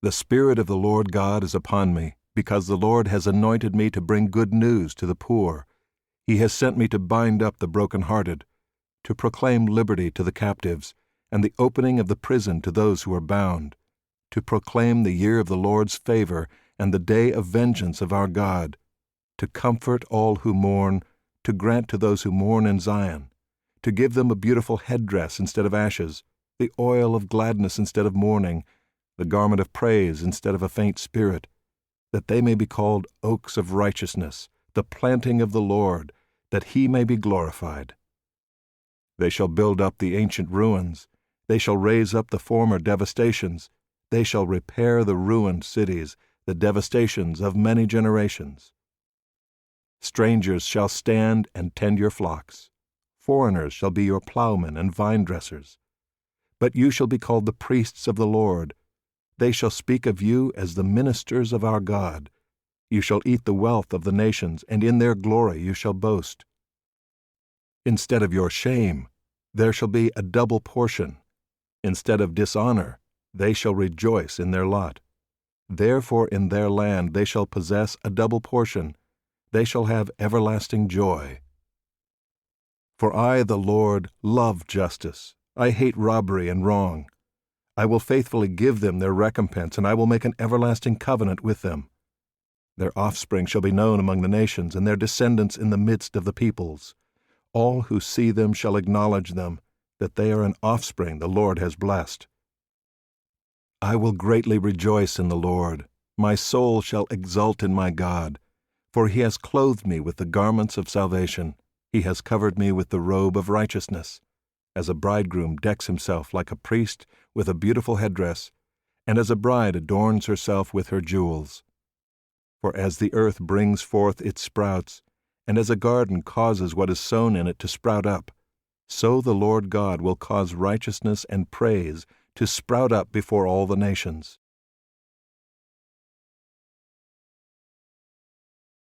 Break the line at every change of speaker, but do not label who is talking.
The Spirit of the Lord God is upon me, because the Lord has anointed me to bring good news to the poor. He has sent me to bind up the brokenhearted, to proclaim liberty to the captives, and the opening of the prison to those who are bound, to proclaim the year of the Lord's favor and the day of vengeance of our God, to comfort all who mourn, to grant to those who mourn in Zion, to give them a beautiful headdress instead of ashes, the oil of gladness instead of mourning, the garment of praise instead of a faint spirit, that they may be called oaks of righteousness, the planting of the Lord, that he may be glorified. They shall build up the ancient ruins. They shall raise up the former devastations. They shall repair the ruined cities, the devastations of many generations. Strangers shall stand and tend your flocks. Foreigners shall be your plowmen and vine dressers. But you shall be called the priests of the Lord. They shall speak of you as the ministers of our God. You shall eat the wealth of the nations, and in their glory you shall boast. Instead of your shame, there shall be a double portion. Instead of dishonor, they shall rejoice in their lot. Therefore in their land they shall possess a double portion. They shall have everlasting joy. For I, the Lord, love justice. I hate robbery and wrong. I will faithfully give them their recompense, and I will make an everlasting covenant with them. Their offspring shall be known among the nations, and their descendants in the midst of the peoples. All who see them shall acknowledge them, that they are an offspring the Lord has blessed. I will greatly rejoice in the Lord. My soul shall exult in my God, for he has clothed me with the garments of salvation. He has covered me with the robe of righteousness, as a bridegroom decks himself like a priest with a beautiful headdress, and as a bride adorns herself with her jewels. For as the earth brings forth its sprouts, and as a garden causes what is sown in it to sprout up, so the Lord God will cause righteousness and praise to sprout up before all the nations.